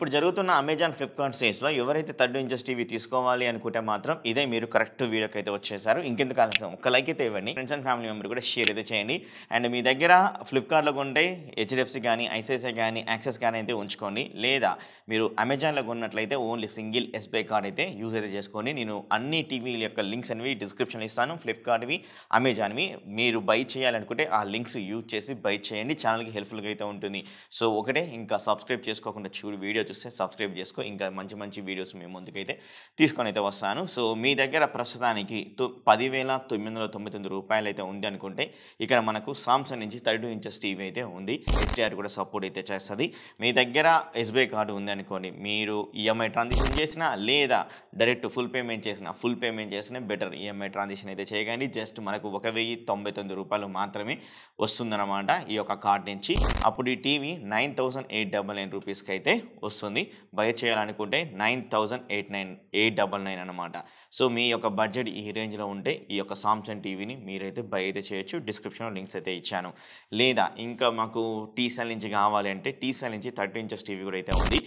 ఇప్పుడు జరుగుతున్న Amazon, Flipkart సేల్స్‌లో ఎవరైతే 32 ఇంచెస్ టీవీ తీసుకోవాలి అనుకుంటే మాత్రం ఇదే మీరు కరెక్ట్ వీడియోకైతే వచ్చేసారు. ఇంకెందుకు ఆలస్యం ఒక్క లైక్ అయితే ఇవ్వండి. ఫ్రెండ్స్ అండ్ ఫ్యామిలీ మెంబర్ కూడా షేర్ అయితే చేయండి. అండ్ మీ దగ్గర ఫ్లిప్‌కార్ట్‌లో కొంటే హెచ్‌డిఎఫ్‌సి గాని, ఐసిఐసిఐ గాని, యాక్సిస్ గాని అయితే ఉంచుకోండి. లేదా మీరు అమెజాన్‌లో కొన్నట్లయితే ఓన్లీ సింగిల్ ఎస్‌బీఐ కార్డ్ అయితే యూజ్ అయితే చేసుకోండి. నేను అన్ని టీవీల యొక్క లింక్స్ అనేవి డిస్క్రిప్షన్‌లో ఇస్తాను. ఫ్లిప్‌కార్ట్‌వి, అమెజాన్‌వి మీరు బై చేయాలనుకుంటే ఆ లింక్స్ యూజ్ చేసి బై చేయండి. ఛానెల్‌కి హెల్ప్‌ఫుల్‌గా అయితే ఉంటుంది. సో ఒకటే ఇంకా సబ్స్క్రైబ్ చేసుకోకుండా వీడియో చూస్తే సబ్స్క్రైబ్ చేసుకో. ఇంకా మంచి మంచి వీడియోస్ మీ ముందుకైతే తీసుకొనైతే వస్తాను. సో మీ దగ్గర ప్రస్తుతానికి రూ. 10,999 అయితే ఉంది అనుకుంటే ఇక్కడ మనకు సామ్‌సంగ్ నుంచి 32 ఇంచెస్ టీవీ అయితే ఉంది. హెచ్‌డిఆర్ కూడా సపోర్ట్ అయితే చేస్తది. మీ దగ్గర ఎస్‌బీఐ కార్డ్ ఉందనుకోండి. మీరు ఈఎంఐ ట్రాన్సాక్షన్ చేసినా లేదా డైరెక్ట్ ఫుల్ పేమెంట్ చేసినా బెటర్. ఈఎంఐ ట్రాన్సాక్షన్ అయితే చేయకండి. జస్ట్ మనకు రూ. 1,099 మాత్రమే వస్తుందన్నమాట ఈ యొక్క కార్డ్ నుంచి. అప్పుడు ఈ టీవీ 9,899 రూపీస్‌కి అయితే వస్తుంది. బై చేయాలనుకుంటే 9,899 అన్నమాట. సో మీ యొక్క బడ్జెట్ ఈ రేంజ్‌లో ఉంటే ఈ యొక్క సామ్‌సంగ్ టీవీని మీరైతే బై అయితే చేయొచ్చు. డిస్క్రిప్షన్‌లో లింక్స్ అయితే ఇచ్చాను. లేదా ఇంకా మాకు టీసెల్ నుంచి కావాలి అంటే టీసెల్ నుంచి 30 ఇంచెస్ టీవీ కూడా అయితే ఉంది.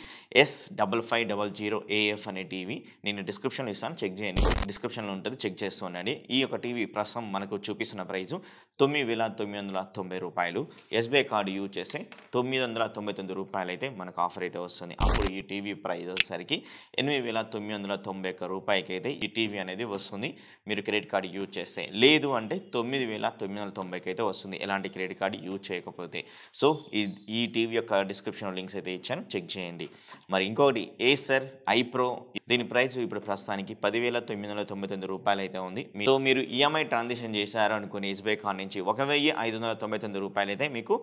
S5500AF అనే టీవీ నేను డిస్క్రిప్షన్‌లో ఇస్తాను. చెక్ చేయండి. డిస్క్రిప్షన్‌లో ఉంటుంది. చెక్ చేస్తూ ఉండండి. ఈ యొక్క టీవీ ప్రస్తుతం మనకు చూపిస్తున్న ప్రైస్ రూ. 9,990. ఎస్‌బీఐ కార్డ్ యూజ్ చేస్తే రూ. 999 అయితే మనకు ఆఫర్ అయితే వస్తుంది. అప్పుడు ఈ టీవీ ప్రైస్ వచ్చేసరికి రూ. 8,991 అయితే ఈ టీవీ అనేది వస్తుంది. మీరు క్రెడిట్ కార్డ్ యూజ్ చేస్తే. లేదు అంటే 9,990 అయితే వస్తుంది. ఎలాంటి క్రెడిట్ కార్డ్ యూజ్ చేయకపోతే. సో ఈ టీవీ యొక్క డిస్క్రిప్షన్‌లో లింక్స్ అయితే ఇచ్చాను. చెక్ చేయండి. మరి ఇంకోటి ఏసర్ ఐప్రో దీని ప్రైస్ ఇప్పుడు ప్రస్తుతానికి రూ. 10,999 అయితే ఉంది. సో మీరు ఈఎంఐ ట్రాన్సాక్షన్ చేశారు అనుకోని ఎస్‌బీఐ కార్డ్ నుంచి రూ. 1,599 అయితే మీకు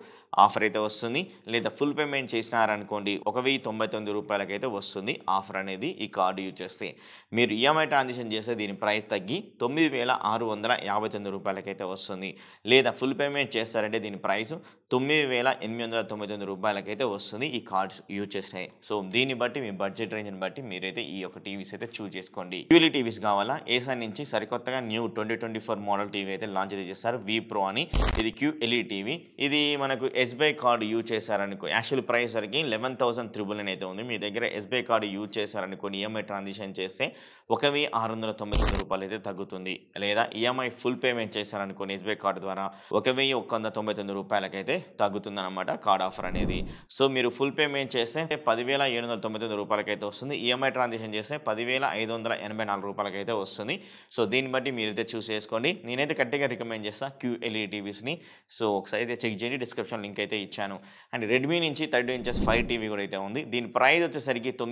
ఆఫర్ అయితే వస్తుంది. లేదా ఫుల్ పేమెంట్ చేసినారనుకోండి రూ. 1,099 అయితే వస్తుంది ఆఫర్ అనేది ఈ కార్డు యూజ్ చేస్తే. మీరు ఈఎంఐ ట్రాన్సాక్షన్ చేస్తే దీని ప్రైస్ తగ్గి రూ. 9,659 అయితే వస్తుంది. లేదా ఫుల్ పేమెంట్ చేస్తారంటే దీని ప్రైస్ రూ. 9,899 అయితే వస్తుంది ఈ కార్డ్స్ యూజ్ చేస్తే. సో దీన్ని బట్టి మీ బడ్జెట్ రేంజ్‌ని బట్టి మీరైతే ఈ యొక్క టీవీస్ అయితే చూజ్ చేసుకోండి. క్యూఎల్ఈ టీవీస్ కావాలా? ఏసర్ నుంచి సరికొత్తగా న్యూ 2024 మోడల్ టీవీ అయితే లాంచ్ అయితే చేస్తారు. వి ప్రో అని. ఇది క్యూఎల్ఈ టీవీ. ఇది మనకు ఎస్‌బీఐ కార్డ్ యూజ్ చేశారనుకో యాక్చువల్ ప్రైస్ సరికి 11,399 అయితే ఉంది. మీ దగ్గర ఎస్‌బీఐ కార్డ్ యూజ్ చేశారనుకోని ఈఎంఐ ట్రాన్సాక్షన్ చేస్తే రూ. 1,699 అయితే తగ్గుతుంది. లేదా ఈఎంఐ ఫుల్ పేమెంట్ చేశారనుకోని ఎస్‌బీఐ కార్డ్ ద్వారా రూ. 1,199 అయితే తగ్గుతుందన్నమాట కార్డ్ ఆఫర్ అనేది. సో మీరు ఫుల్ పేమెంట్ చేస్తే రూ. 10,799 అయితే వస్తుంది. ఈఎంఐ ట్రాన్సాక్షన్ చేస్తే రూ. 10,584 అయితే వస్తుంది. సో దీన్ని బట్టి మీరైతే చూస్ చేసుకోండి. నేనైతే గట్టిగా రికమెండ్ చేస్తా క్యూఎల్ఈ టీవీస్‌ని. సో ఒకసారి అయితే చెక్ చేయండి. డిస్క్రిప్షన్ లింక్ అయితే ఇచ్చాను. అండ్ రెడ్మీ నుంచి 32 ఇంచెస్ 5 టీవీ కూడా అయితే ఉంది. దీని ప్రైస్ వచ్చేసరికి రూ.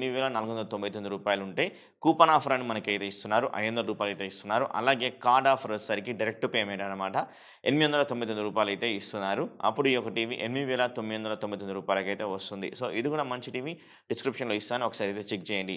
9,499 ఉంటే కూపన్ ఆఫర్ అని మనకైతే ఇస్తున్నారు. రూ. 500 అయితే ఇస్తున్నారు. అలాగే కార్డ్ ఆఫర్ వచ్చేసరికి డైరెక్ట్ పేమెంట్ అనమాట. రూ. 899 అయితే ఇస్తున్నారు. అప్పుడు ఈ యొక్క టీవీ రూ. 8,999 అయితే వస్తుంది. సో ఇది కూడా మంచి టీవీ. డిస్క్రిప్షన్‌లో ఇస్తాను. ఒకసారి అయితే చెక్ చేయండి.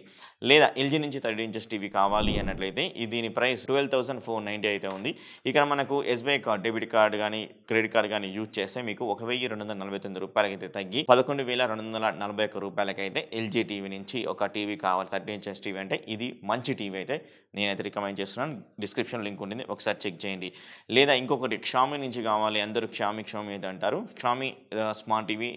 లేదా ఎల్జీ నుంచి 30 ఇంచెస్ టీవీ కావాలి అన్నట్లయితే దీని ప్రైస్ 12,490 అయితే ఉంది. ఇక్కడ మనకు ఎస్‌బీఐ కార్డ్, డెబిట్ కార్డ్ గాని, క్రెడిట్ కార్డ్ గాని యూజ్ చేస్తే మీకు రూ. 1,249 అయితే తగ్గి రూ. 11,241 అయితే ఎల్జీ టీవీ నుంచి ఒక టీవీ కావాలి. 30 ఇంచెస్ టీవీ అంటే ఇది మంచి టీవీ అయితే నేనైతే రికమెండ్ చేస్తున్నాను. డిస్క్రిప్షన్ లింక్ ఉంటుంది. ఒకసారి చెక్ చేయండి. లేదా ఇంకొకటి షామీ నుంచి కావాలి. అందరూ షామీ అయితే అంటారు. Xiaomi smart TV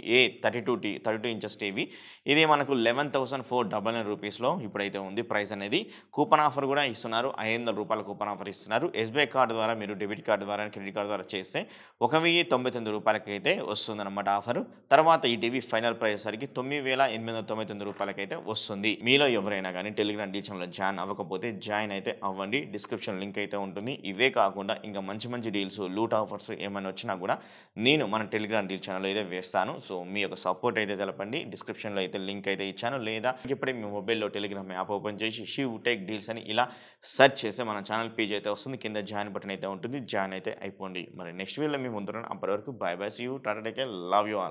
32 inches TV. ఇది మనకు 11,499 రూపీస్‌లో ఇప్పుడైతే ఉంది ప్రైస్ అనేది. కూపన్ ఆఫర్ కూడా ఇస్తున్నారు. రూ. 500 కూపన్ ఆఫర్ ఇస్తున్నారు. ఎస్‌బీఐ కార్డ్ ద్వారా మీరు డెబిట్ కార్డ్ ద్వారా, క్రెడిట్ కార్డ్ ద్వారా చేస్తే రూ. 1,099 అయితే వస్తుందన్నమాట ఆఫర్. తర్వాత ఈ టీవీ ఫైనల్ ప్రైస్ సరికి రూ. 9,899 అయితే వస్తుంది. మీలో ఎవరైనా కానీ టెలిగ్రామ్ డీల్ ఛానల్‌లో జాయిన్ అవ్వకపోతే జాయిన్ అయితే అవ్వండి. డిస్క్రిప్షన్ లింక్ అయితే ఉంటుంది. ఇవే కాకుండా ఇంకా మంచి మంచి డీల్స్, లూట్ ఆఫర్స్ ఏమైనా వచ్చినా కూడా నేను మన టెలిగ్రామ్ డీల్ ఛానల్‌లో అయితే వేస్తాను. సో మీ యొక్క సపోర్ట్ అయితే తెలపండి. డిస్క్రిప్షన్‌లో అయితే లింక్ అయితే ఇచ్చాను. లేదా ఇప్పుడే మీ మొబైల్‌లో టెలిగ్రామ్ యాప్ ఓపెన్ చేసి షివ్ టెక్ డీల్స్ అని ఇలా సెర్చ్ చేస్తే మన ఛానల్ పేజ్ అయితే వస్తుంది. కింద జాయిన్ బటన్ అయితే ఉంటుంది. జాయిన్ అయితే అయిపోండి. మరి నెక్స్ట్ వీడియోలో మీ ముందున్నాను. అప్పటి వరకు bye bye. See you. Tata take care. Love you all.